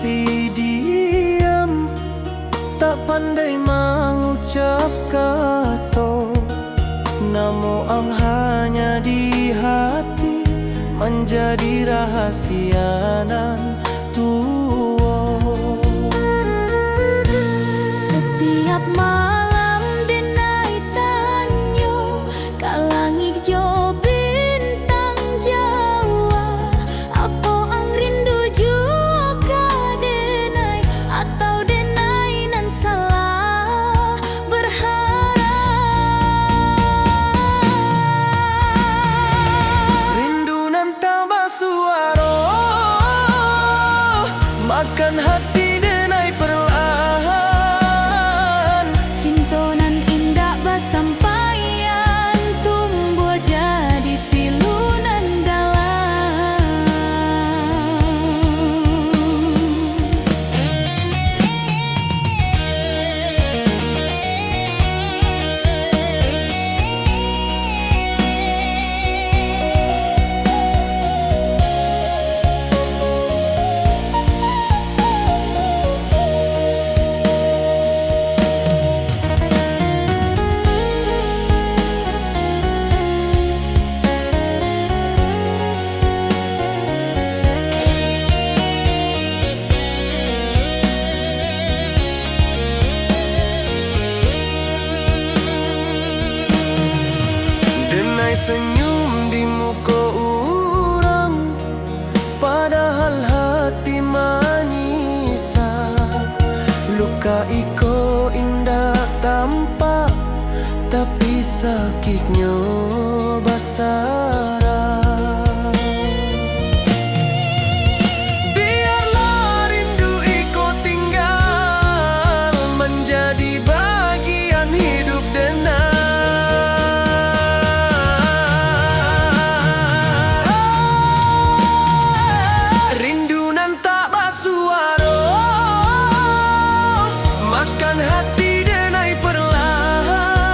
tapi diam, tak pandai mengucap kata. Namo ang hanya di hati, menjadi rahasia nan tua. Setiap malam denai tanyo, kalangit jo bintang Jawa. Apa ang rindu juga denai, atau denai nan salah berharap. Rindu nan tambah suara, makan hati denai perlahan. Cinta nan indah bersampaian, tumbuh jadi pilu nan dalam. Denai senyum di muka orang, padahal hati menyisal. Luka iko indah tampak, tapi sakitnya basara. Biarlah rindu iko tinggal, menjadi bagian hidup denai. Rindu nan tak bersuara, makan hati denai perlahan.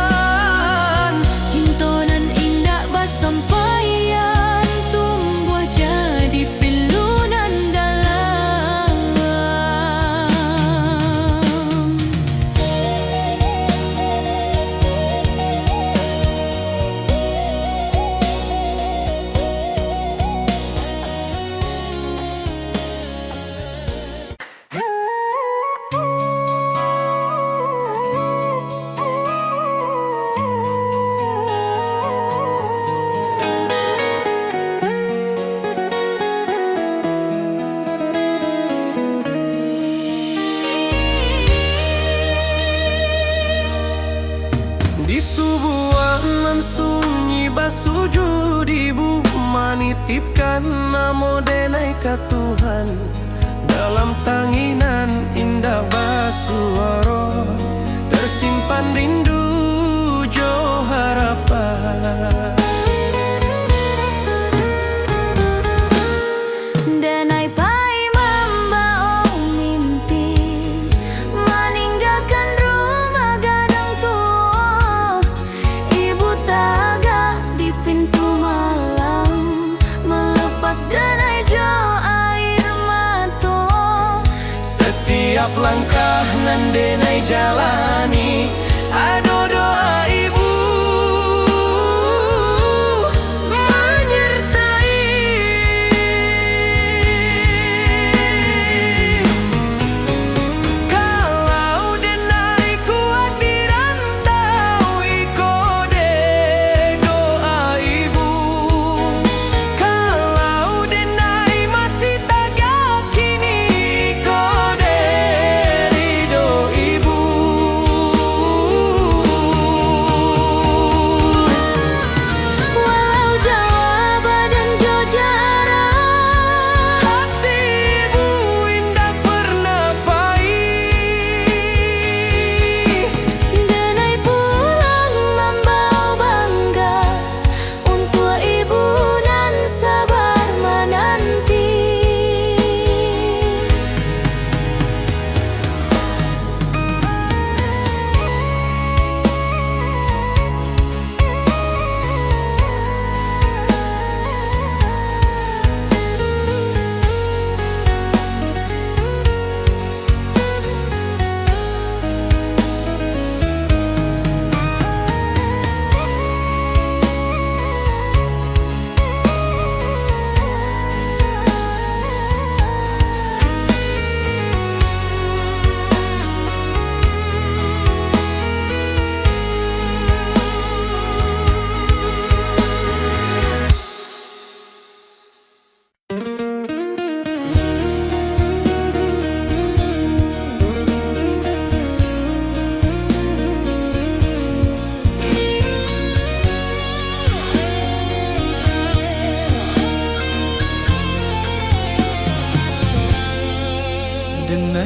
Cinta nan indah bersampaian, tumbuh jadi pilu nan dalam. Di sebuah nan sunyi basujud, ibu menitipkan namo denai ka Tuhan. Dalam tanginan indah basuara, tersimpan rindu jo harapan. Denai pai membawa mimpi, meninggalkan rumah gadang tua. Ibu taga di pintu malam, melepas denai jo air mata. Setiap langkah nan denai jalani, ada doa ibu menyertai. Kalau denai kuat dirantau, iko de doa ibu. Kalau denai masih tagak kini, iko de ridho ibu.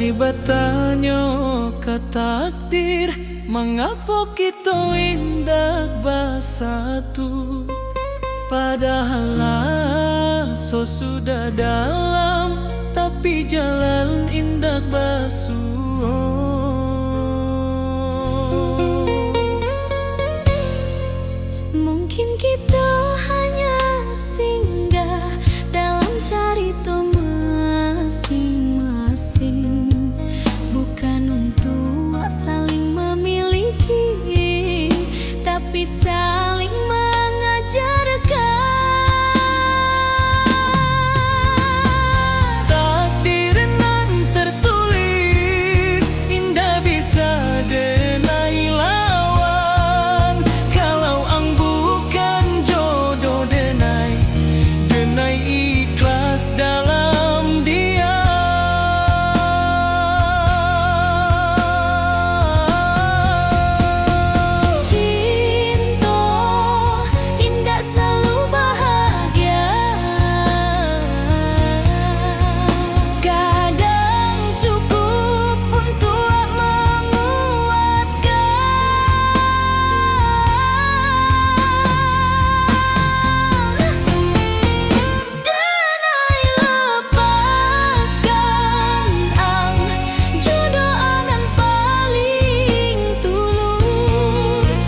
Denai batanyo ke takdir, mengapa kita indak bersatu? Padahal so sudah dalam, tapi jalan indak basuh. Mungkin kita hanya singgah dalam cerita masing-masing, bukan untuk saling memiliki, tapi saling mengajarkan. Takdir nan tertulis, indah bisa denai lawan. Kalau ang bukan jodoh denai, denai ikhlas dalam dia. Cinta indah selalu bahagia, kadang cukup untuk menguatkan. Denai lepaskan ang jodoh anan paling tulus.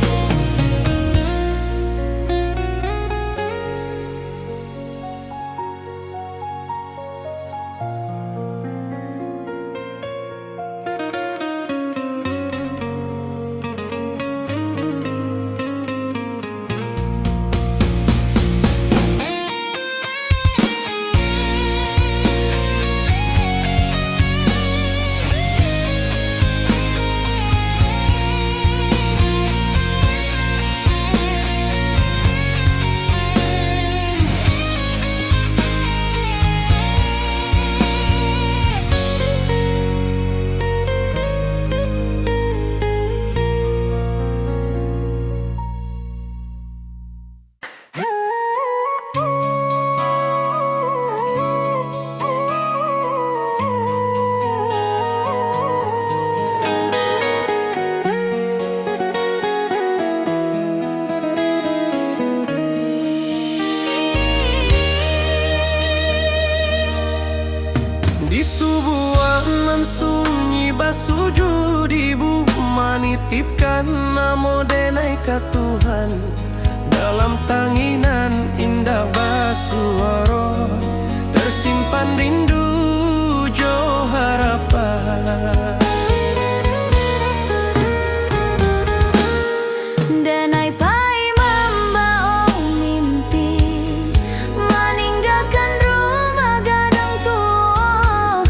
Di sebuah nan sunyi basujud, ibu menitipkan namo denai ke Tuhan. Dalam tanginan indah basuara, tersimpan rindu jo harapan. Denai pai membawa mimpi, meninggalkan rumah gadang tua.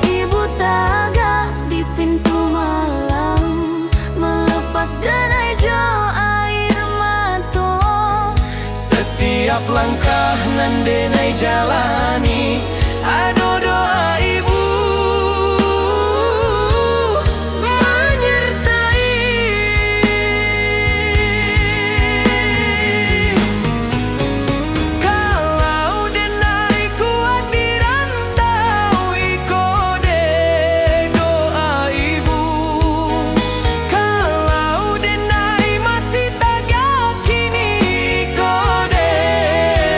Ibu taga di pintu malam, melepas denai jo air mata. Setiap langkah nan denai jalani, ada doa ibu menyertai. Kalau denai kuat dirantau, ikode doa ibu. Kalau denai masih tak yakin, ikode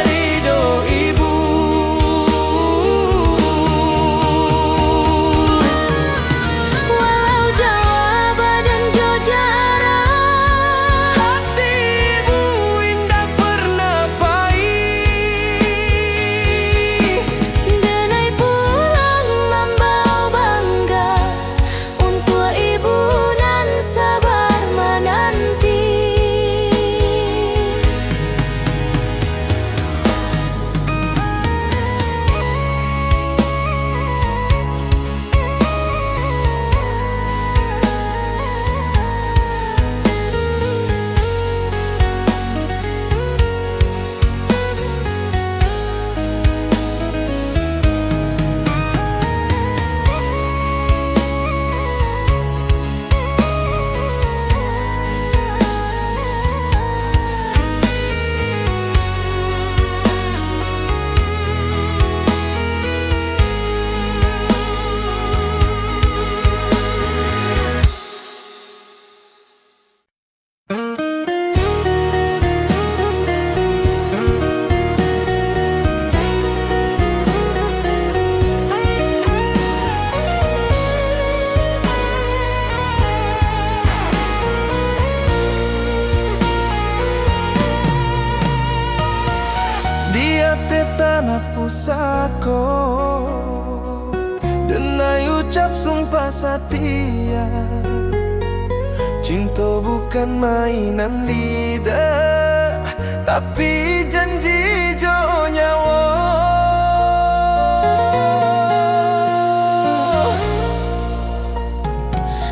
ridho ibu. ate tanah pusako, denai ucap sumpah setia. Cinta bukan mainan lidah, tapi janji jo nyawa.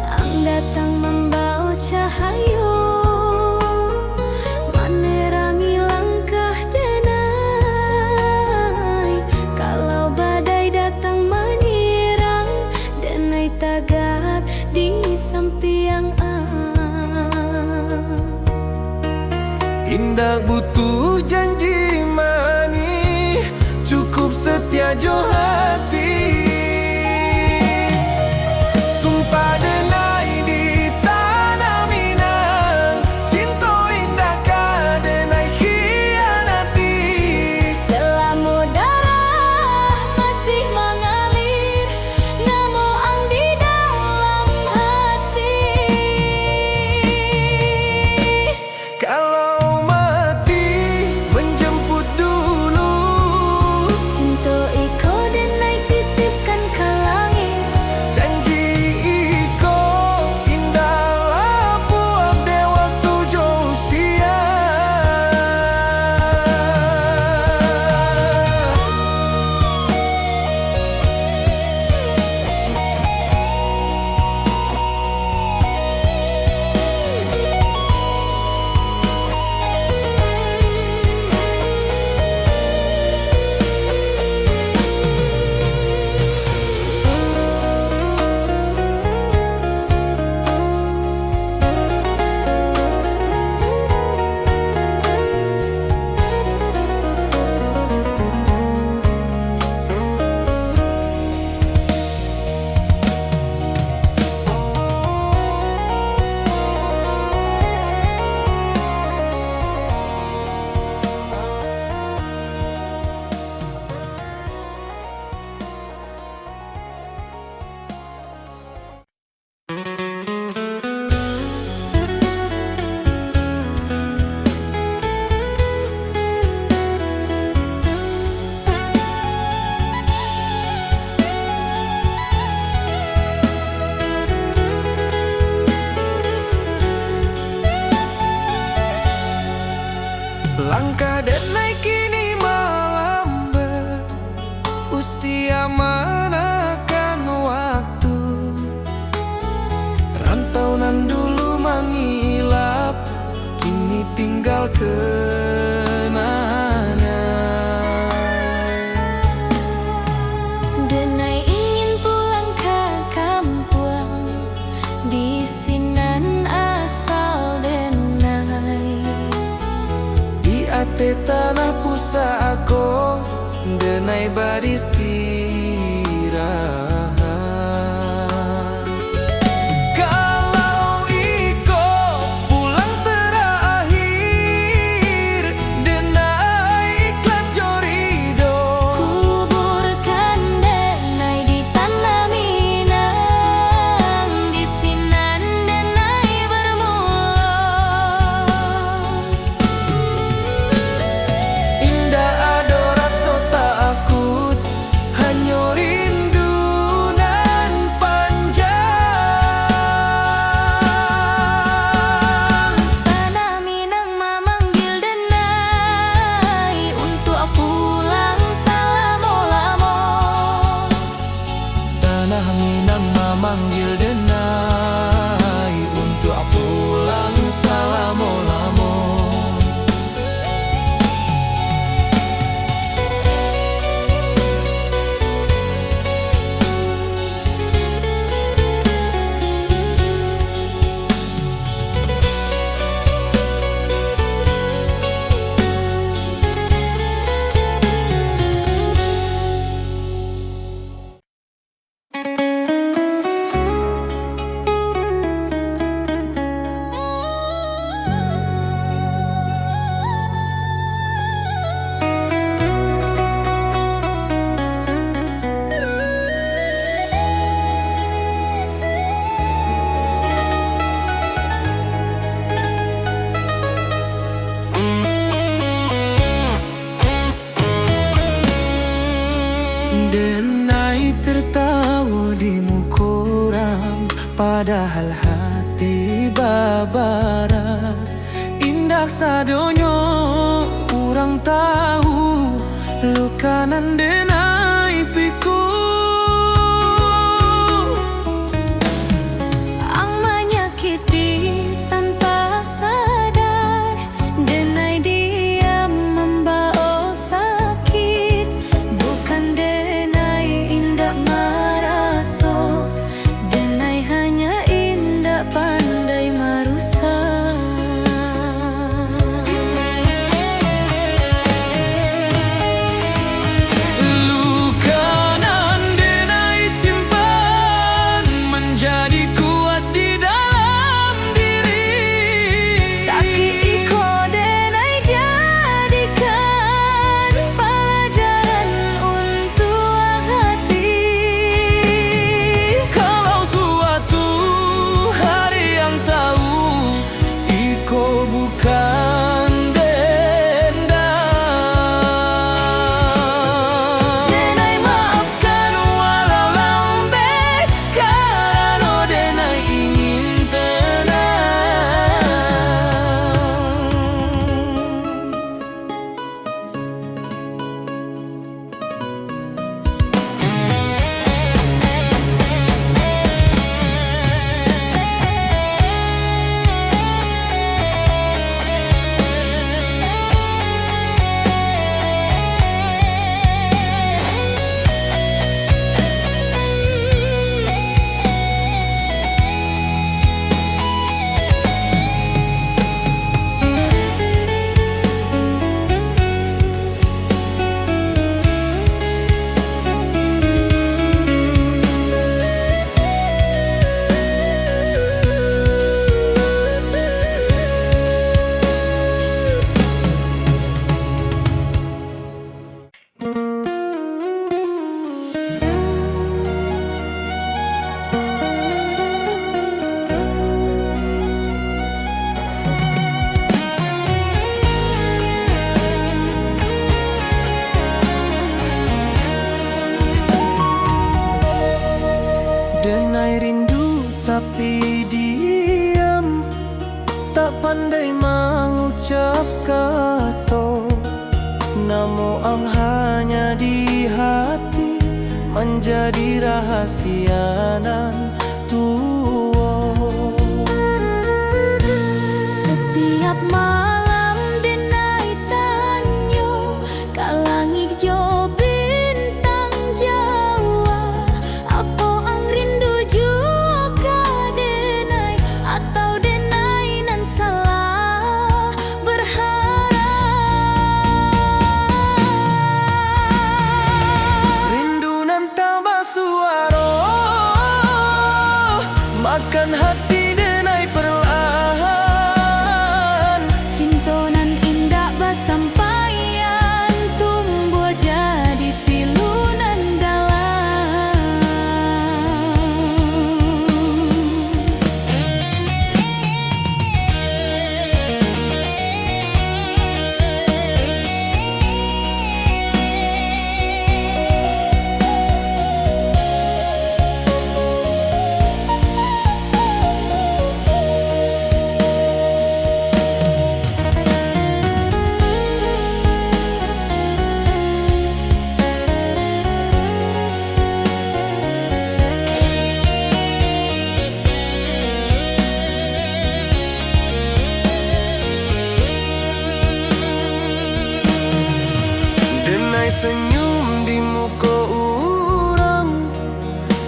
Ang datang membawa cahaya, menerangi langkah denai. Kalau badai datang menyerang, denai tagak di samping Indah butuh janji manis, cukup setia jo hati. Sumpah denai di tanah Minang, cinta indah ka denai khianati. selama darah masih mengalir, namo ang di dalam hati. Kalau mati menjemput dulu, Cinta iko denai titipkan ke langit. janji iko indahlah buat de waktu jo usia. Langkah denai kini melambat, usia manakan waktu. Rantauan dulu mengilap, kini tinggal kenangan. Denai ingin pulang ke kampung, di sinan asal denai. Di ate tanah pusako, denai beristirahat. Kalau iko pulang terakhir, denai ikhlas jorido. Kuburkan denai di tanah Minang, di sinan denai bermula. Indah ada rasa takut, hanya rindu Padahal hati babara indah sadonyo, kurang tahu luka nan denai piku. Ang menyakiti tanpa sadar, denai diam membawa sakit. Bukan denai indak maraso, denai hanya indak pandai marusak. Luka nan denai simpan menjadi kuat di dalam diri. Sakit iko denai jadikan pelajaran untuk hati. Kalau suatu hari yang tahu iko bukan dendam, Denai maafkan walau lambat karena denai ingin tenang. Denai rindu tapi diam, tak pandai mengucap kata. Namo ang hanya di hati menjadi rahasia nan tua. Setiap malam denai tanyo kalangi jo bintang Jawa. Apa ang rindu juga denai atau denai nan salah berharap. Rindu nan tak basuaro, makan hati denai perlahan. Cinta nan indah basampaian tumbuh jadi pilu nan dalam. Denai senyum di muka orang,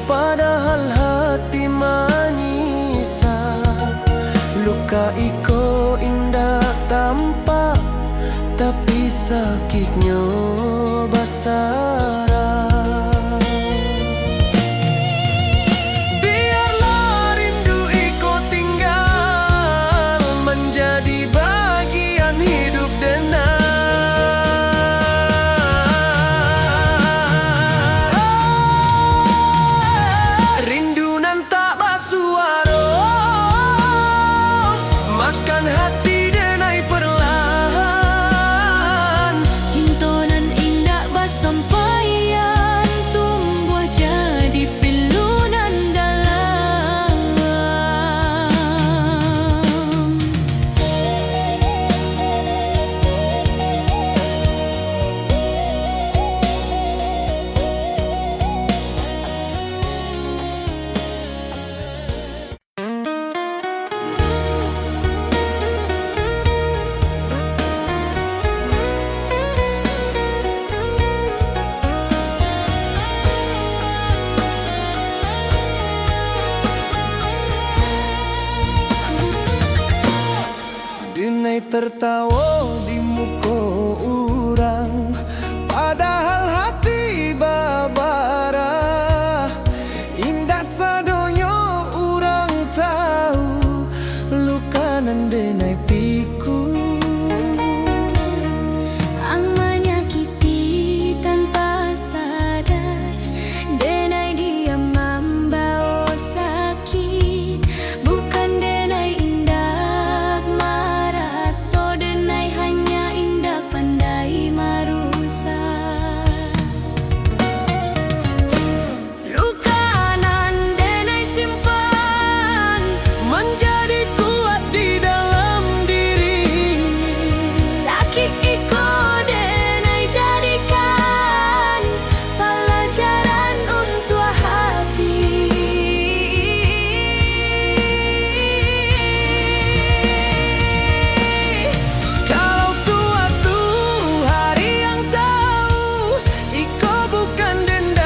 padahal hati menyisa. Luka iko indah tampak, tapi sakitnya basara. Biarlah rindu iko tinggal menjadi bagian hidup denai. Rindu nan tak basuaro, makan hati denai perlahan. Cinta nan indah basampaian tertawa di muka orang, padahal hati babara. Indah sadonya orang tahu, luka nan denai piku. Ang menyakiti tanpa sadar, denai dia membawa sakit. Bukan denai indah marah, so denai hanya indah pandai marusak. Luka nan denai simpan menjadi kuat di dalam diri. Sakit iko denai jadikan pelajaran untuk hati. Kalau suatu hari yang tahu iko bukan dendam,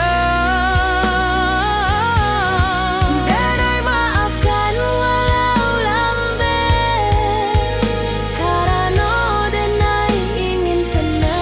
Denai maafkan walau lambat, karena denai ingin tenang.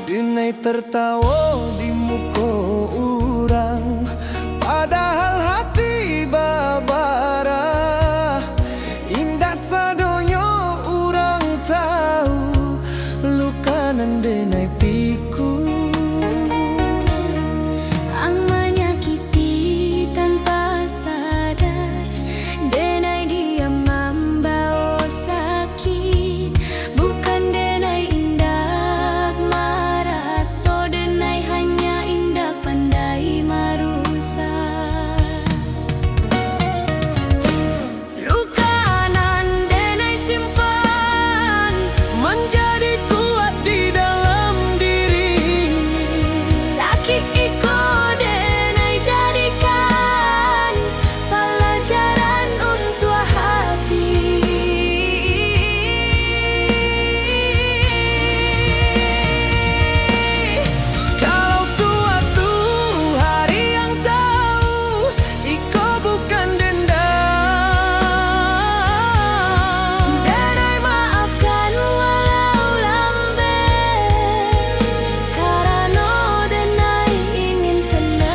denai tertawa di muka orang, padahal hati babara. Indah sadonya orang tahu, luka nan denai piku. Ang menyakiti tanpa sadar, denai dia membawa sakit. Bukan denai indah marah, so denai hanya indah pandai marusak. Luka nan denai simpan Menjadi kuat di dalam diri. sakit iko denai jadikan pelajaran untuk hati. Kalau suatu hari yang tahu iko bukan dendam, Denai maafkan walau lambat, karena denai ingin tenang.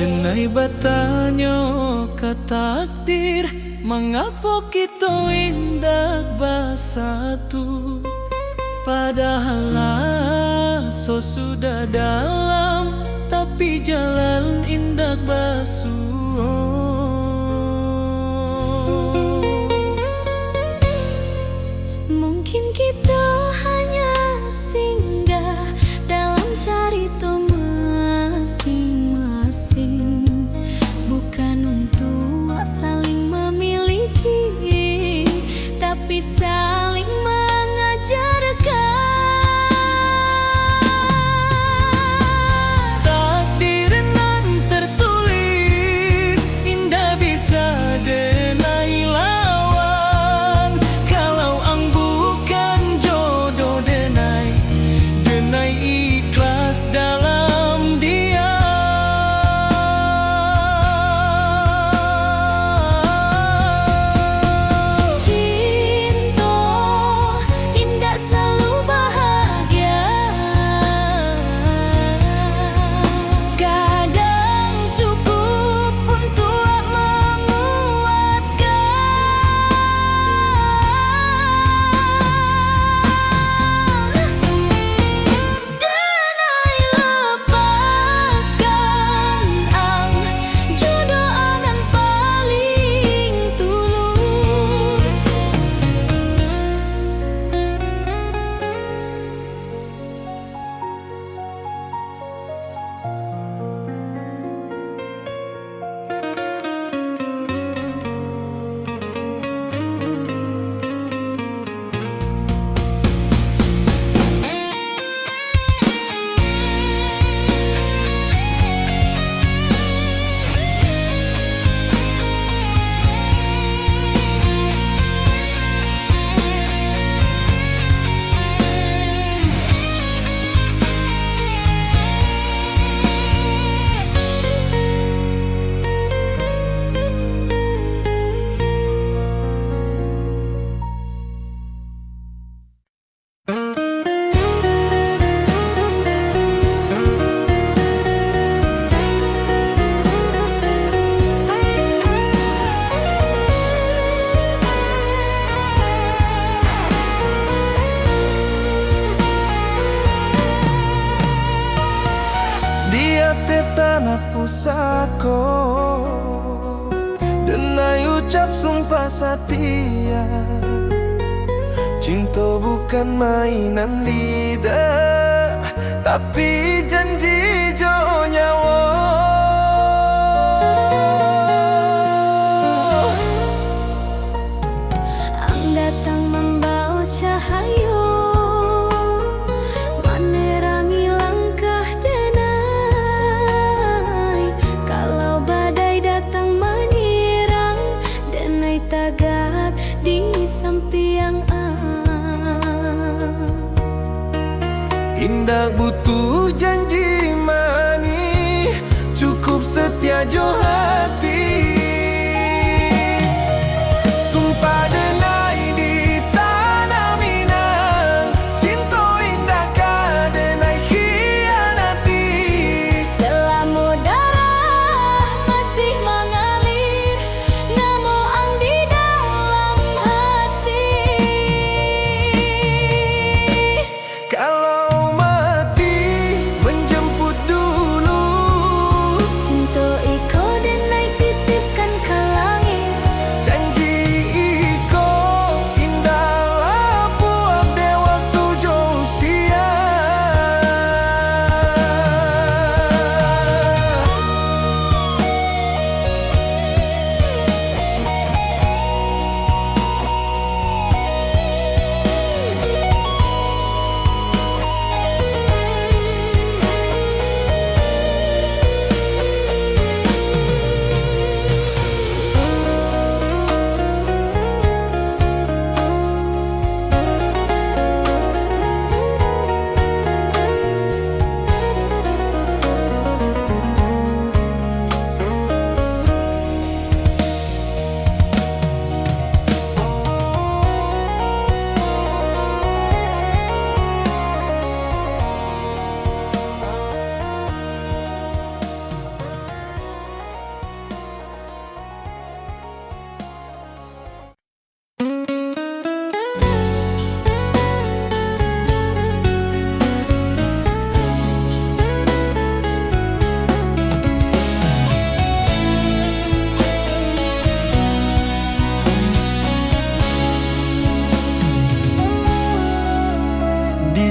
denai bertanya ke takdir, mengapa kita indah bersatu? Padahal so sudah dalam, tapi jalan indah basuh. Mungkin kita hanya singgah dalam cerita masing-masing, bukan untuk saling memiliki, tapi saling mengajarkan. Takdir nan tertulis indah bisa denai lawan. Kalau ang bukan jodoh denai, denai ikhlas dalam dia. Cinta indah selalu bahagia, kadang cukup untuk menguatkan. Denai lepaskan ang jodoh anan paling tulus. Dia te tanah pusako, denai ucap sumpah setia. Cinta bukan mainan lidah, tapi janji jo nyawa. Ang datang membawa cahaya, menerangi langkah denai. Kalau badai datang menyerang, denai tagak di samping Indah butuh janji manis, cukup setia jo hati. Sumpah denai di tanah Minang, cinta indah ka denai khianati. selama darah masih mengalir, namo ang di dalam hati. Kalau mati menjemput dulu, Cinta iko denai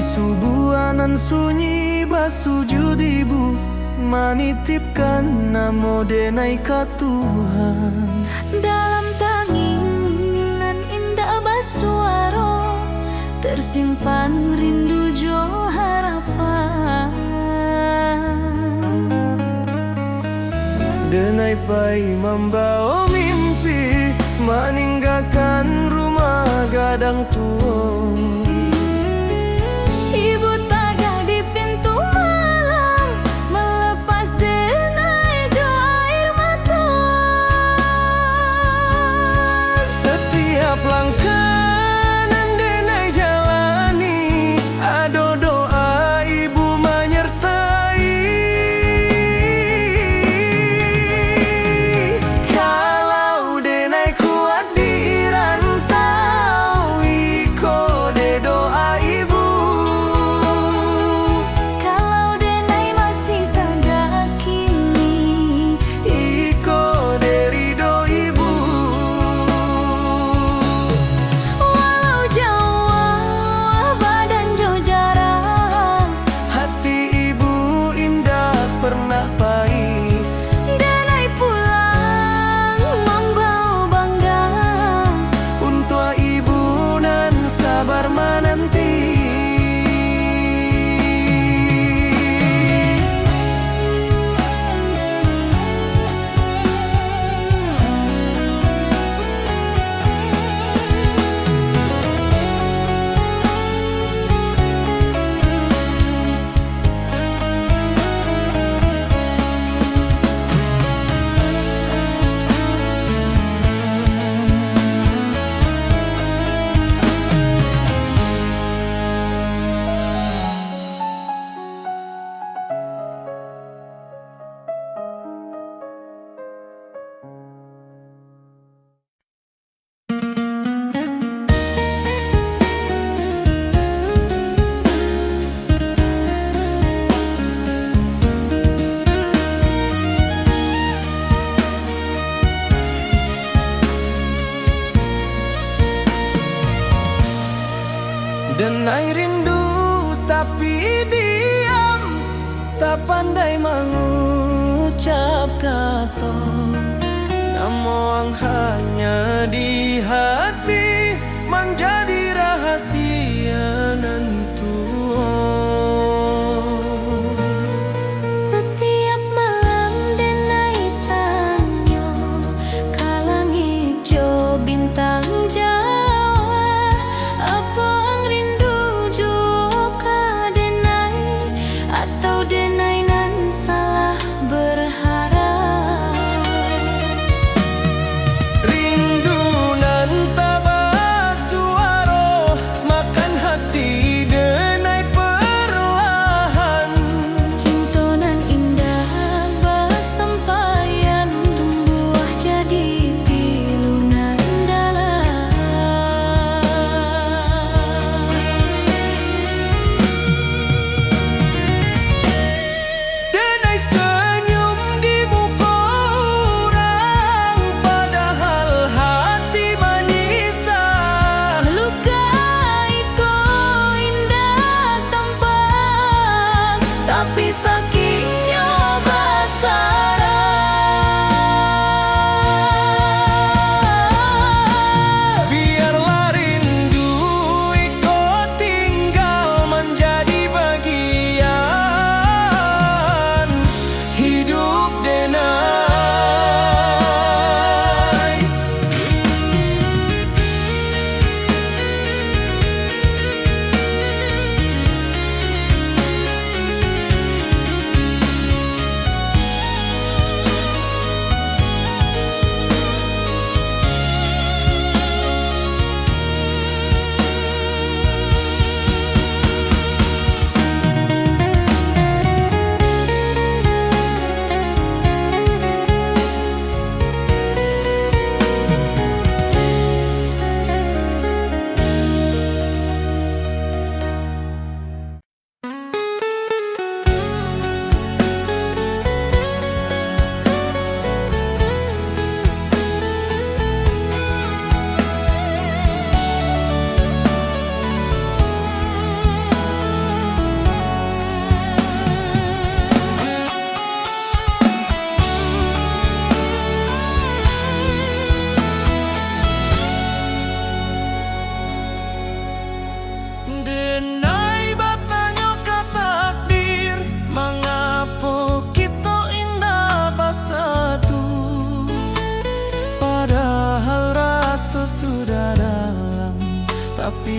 subuanan sunyi basujud ibu, manitipkan namo denai ka Tuhan. Dalam tanginan indah basuaro, tersimpan rindu jo harapan. Denai pai membawa mimpi, meninggalkan rumah gadang tua. Ibu tagah di pintu malam, melepas denai jo air mata. Setiap langkah nan denai jalani, ado doa ibu menyertai. Kalau denai kuat di rantau, iko de doa ibu. Kalau denai masih tagah kini, Iko de ridho ibu. walau jauh badan jo jarang, Hati ibu indah pernah pahit. denai pulang membawa bangga. Untuk ibu nan sabar menanti. Denai rindu tapi diam, tak pandai mengucap kata. Namun hanya di hati, menjadi rahasia nan tua. Setiap malam denai tanyo, kalang hijau bintang Jawa. Apa ang rindu jo ka denai, atau denai nan salah berharap? Rindu nan tabah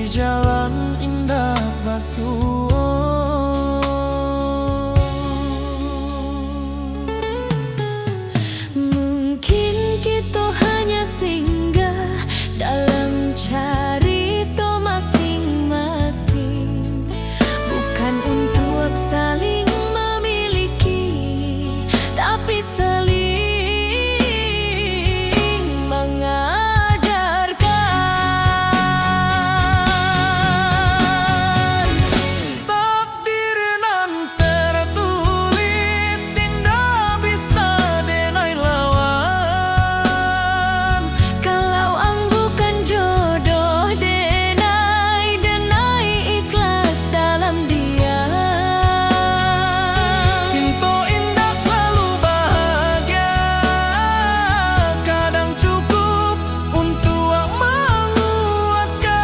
di jalan indah Basuh. Mungkin kita hanya singgah dalam cerita masing-masing, bukan untuk saling memiliki, tapi saling mengajarkan. Takdir nan tertulis indah bisa denai lawan. Kalau ang bukan jodoh, denai ikhlas dalam dia. Cinta indah selalu bahagia, kadang cukup untuk menguatkan.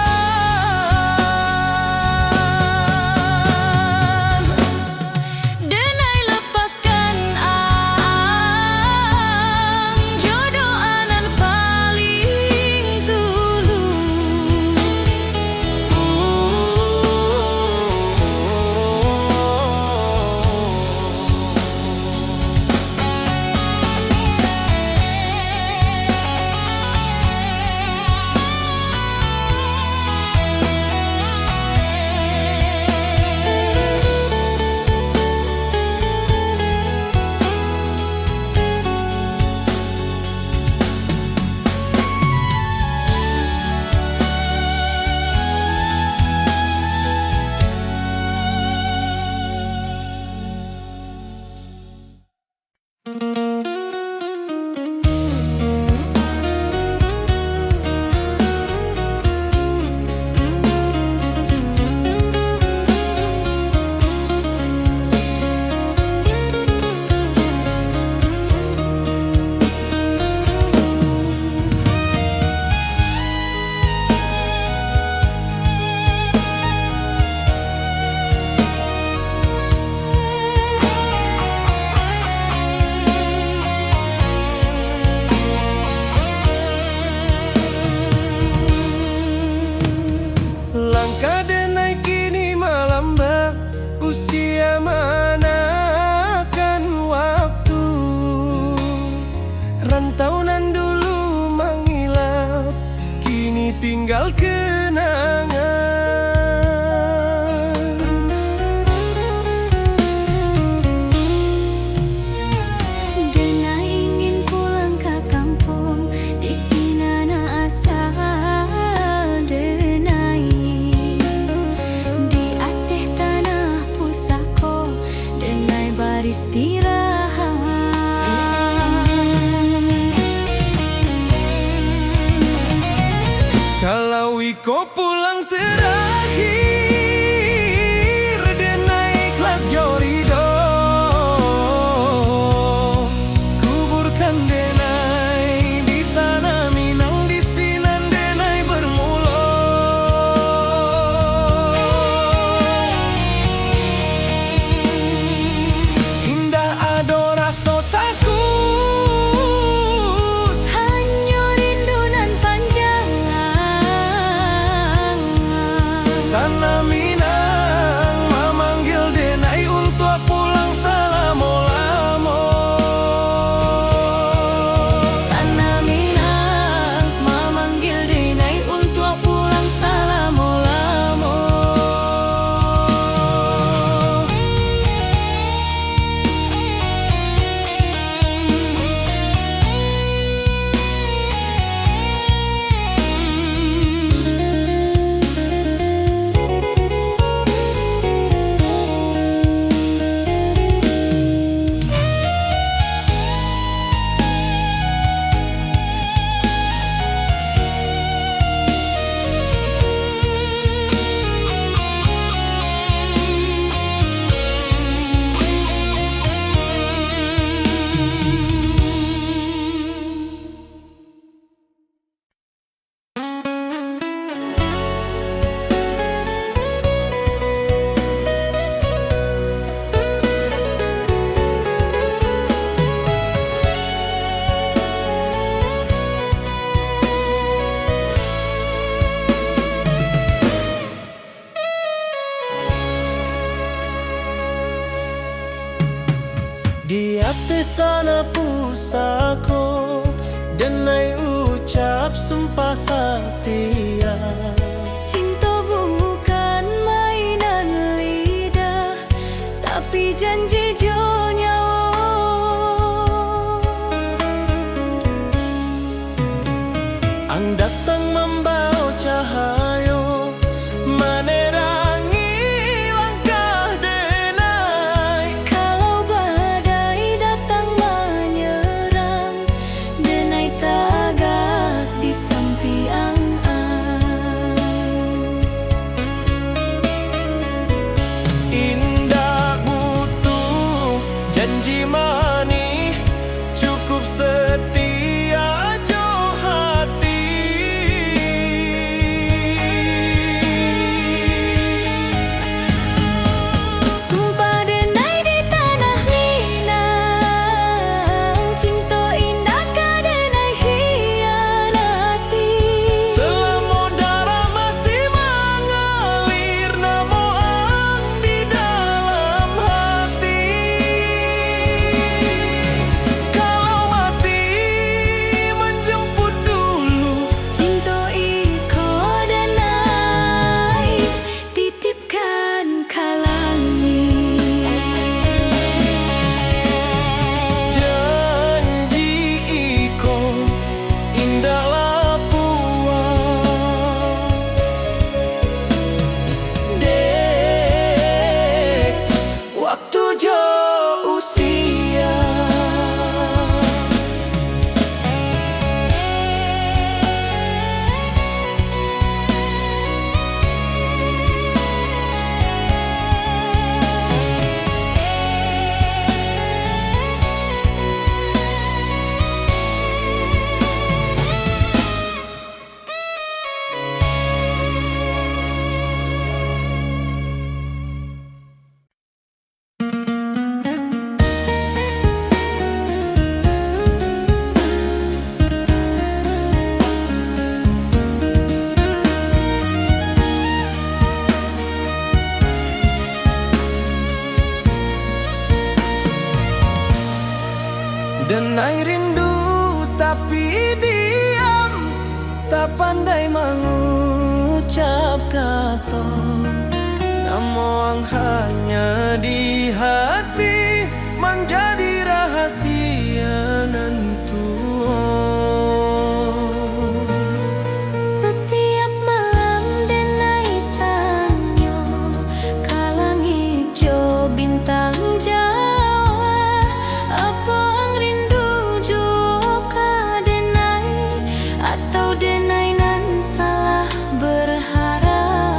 Denai lepaskan ang jodoh anan paling tulus. Langkah denai kini melambat, usia manakan waktu. Rantauan dulu mengilap, kini tinggal kenangan. Denai ingin pulang ke kampung, di sana asal denai. Di ateh tanah pusako, denai beristirahat. Kalau iko pulang terakhir, denai ikhlas jorido. Kuburkan denai di tanah Minang, di sinan denai bermula. Indah ado rasa takut, Hanya rindu nan panjang. tanah Minang memanggil denai untuk pulang selama-lama. Tanah Minang memanggil denai untuk pulang selama-lama. tanah pusako denai ucap sumpah setia. Cinta bukan mainan lidah, tapi janji jo nyawa. Ang datang membawa cahayo menerangi langkah denai. Kalau badai datang menyerang, denai tagak di samping Indah butuh janji mani, cukup setia jo hati. Sumpah denai di tanah Minang, cinta indah ka denai hianati. Selama darah masih mengalir, namo ang di dalam hati. Kalau mati menjemput dulu, Cinta iko denai titipkan kalangi. janji iko indah lapuan. Dek, waktu jo usia. Denai rindu tapi diam, tak pandai mengucap kata. Namun hanya di hati menjadi rahasia nentuan. Setiap malam denai tanyo kalangi jo bintang Jawa. Apa ang rindu jo ka denai, atau denai nan salah berharap?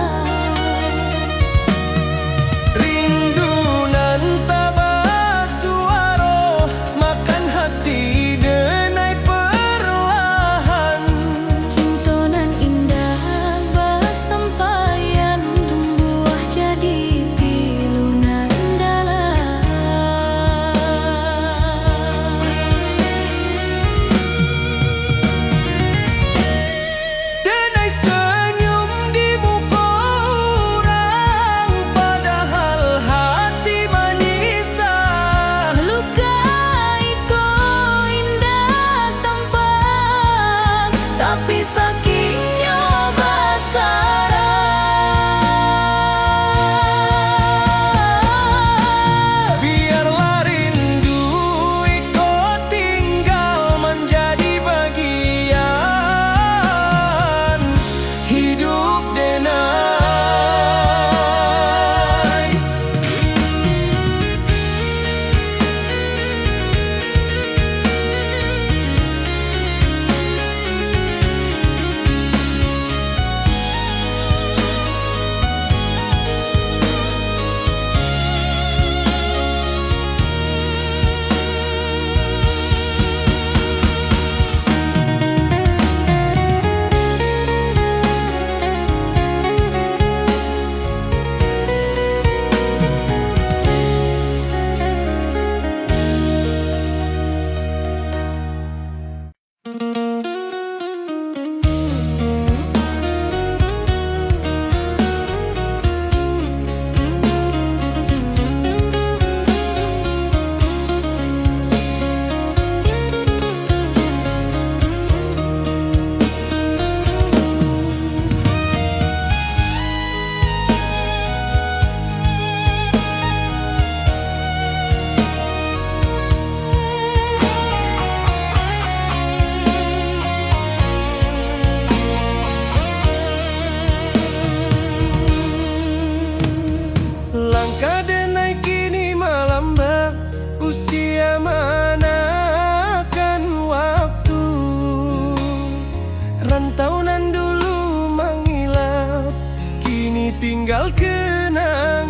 tinggal kenangan.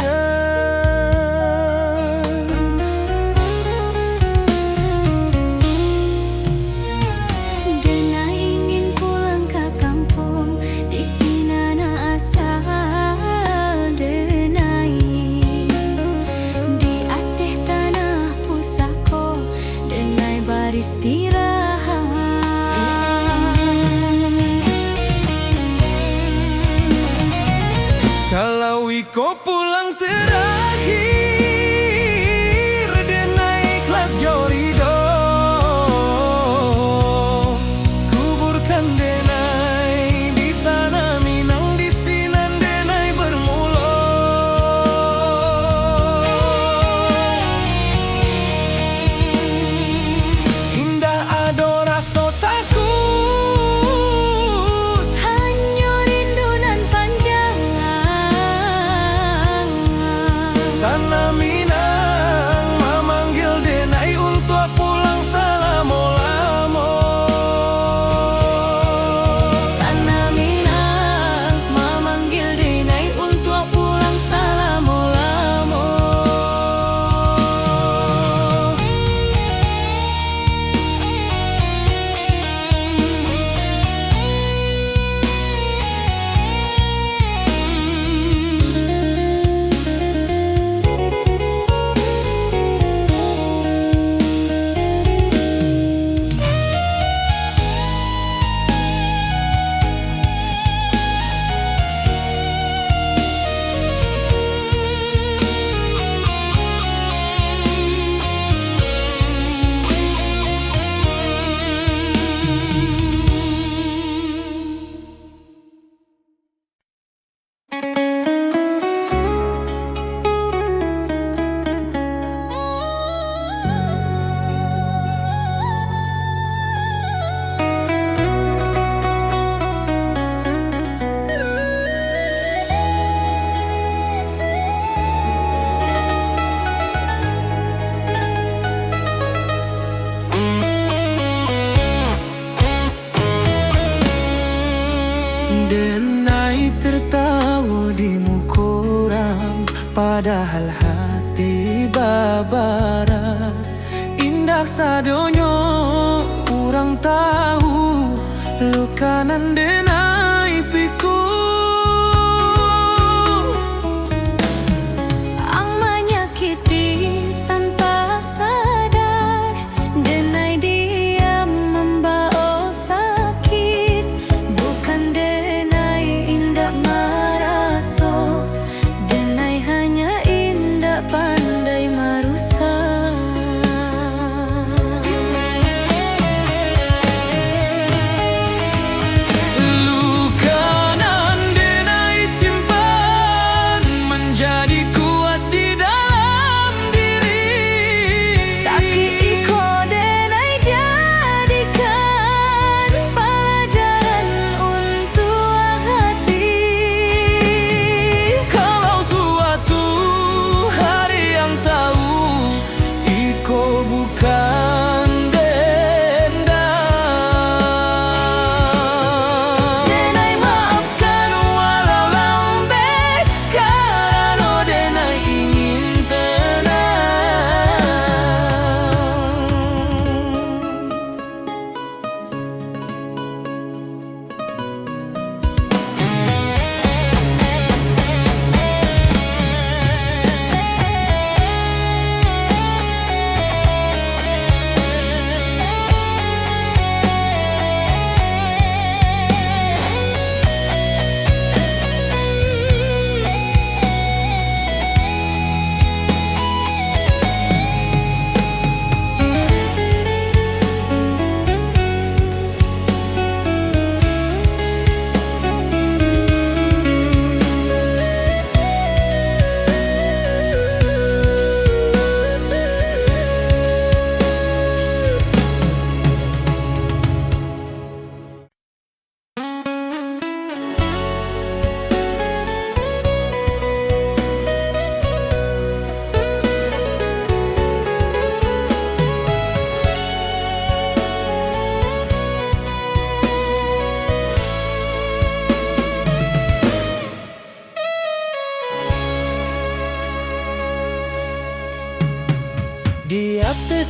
Denai ingin pulang ke kampung, di sana asal Denai. Di atas tanah pusako, Denai beristirahat. Kalau Iko pulang terakhir, Denai ikhlas jorido. Kuburkan Denai di tanah Minang, di sinan Denai bermula. Indah ado rasa takut, Hanya rindu nan panjang. tanah Minang memanggil Denai untuk pulang selama-lama. Tanah Minang memanggil Denai untuk pulang selama-lama. Denai tertawa di muka orang, padahal hati babara. Indah sadonyo orang tahu, lukanan Denai piku. Ang menyakiti tanpa sadar, Denai diam membawa sakit. Bukan Denai indak maraso, Denai hanya indak pandai marusak.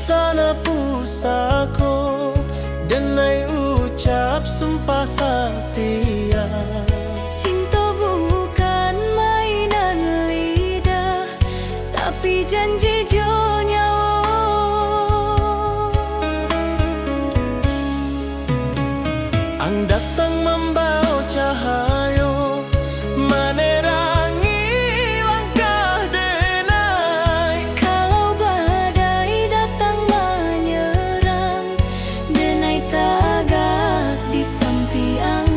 tanah pusako, denai ucap sumpah setia. Cinta bukan mainan lidah, tapi janji jo nyawa. Ang datang membawa cahayo, menerangi langkah denai. Kalau badai datang menyerang, denai tagak di sampiang.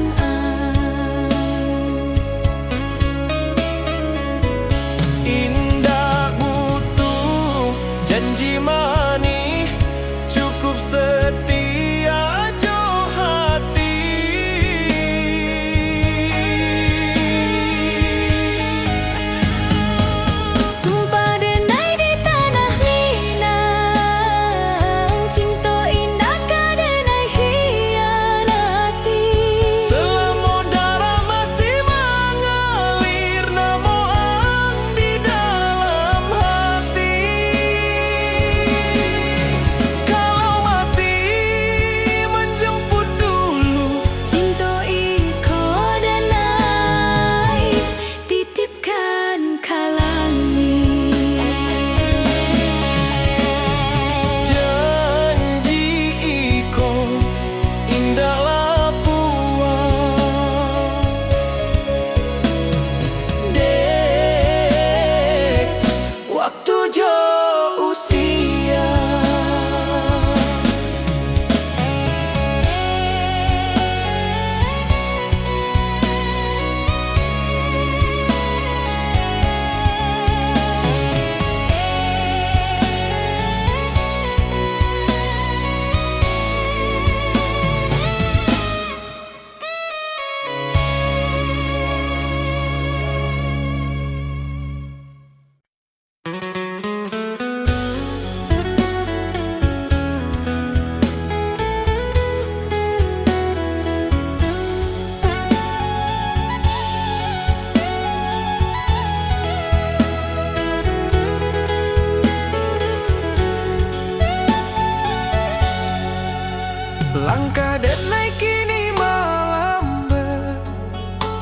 Indah butuh janji mani, cukup setia jo hati. Sumpah denai di tanah Minang, cinta indah ka denai hianati. Selama darah masih mengalir, namo ang di dalam hati. Kalau mati menjemput dulu, Cinta iko denai, titipkan kalangi. janji iko indah lapuan. Dek, waktu jo usia. Langkah denai kini melambat,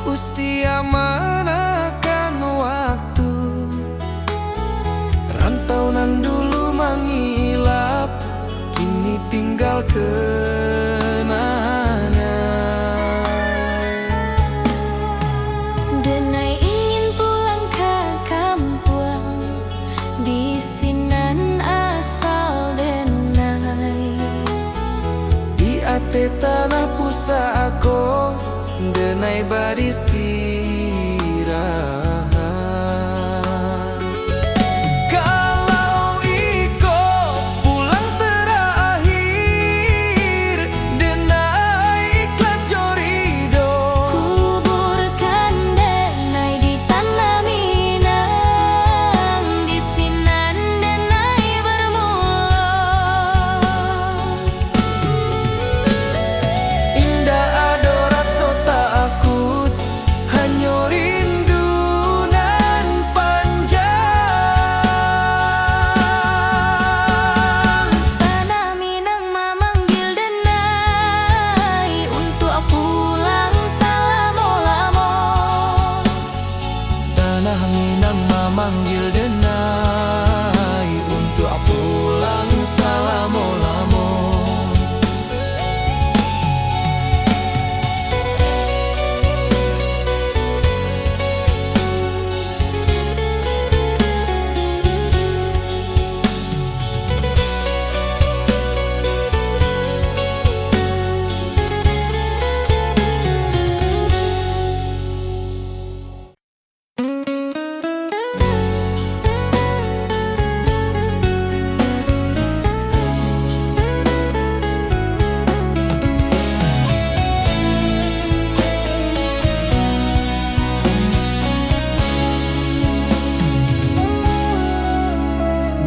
usia menekan waktu. Rantauan dulu mengilap, kini tinggal kenangan. Denai ingin pulang ke kampung, di sinan asal denai. Di ate tanah pusako, denai beristirahat. Kalau iko pulang terakhir, denai ikhlas jorido. Kuburkan denai di tanah Minang, di sinan denai bermula. Indah ado rasa takut, hanya rindu nan panjang. Tanah Minang memanggil denai untuk pulang selama-lama. Tanah Minang memanggil denai untuk pulang selama-lama.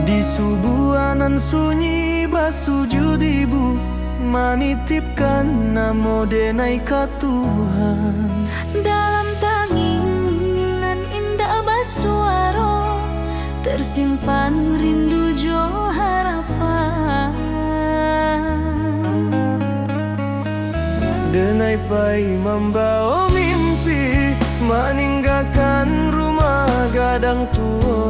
Di subuhanan sunyi basujud ibu, manitipkan namo denai ka Tuhan. Dalam tanginan indah basuaro, tersimpan rindu jo harapan. denai pai membawa mimpi, meninggalkan rumah gadang tua.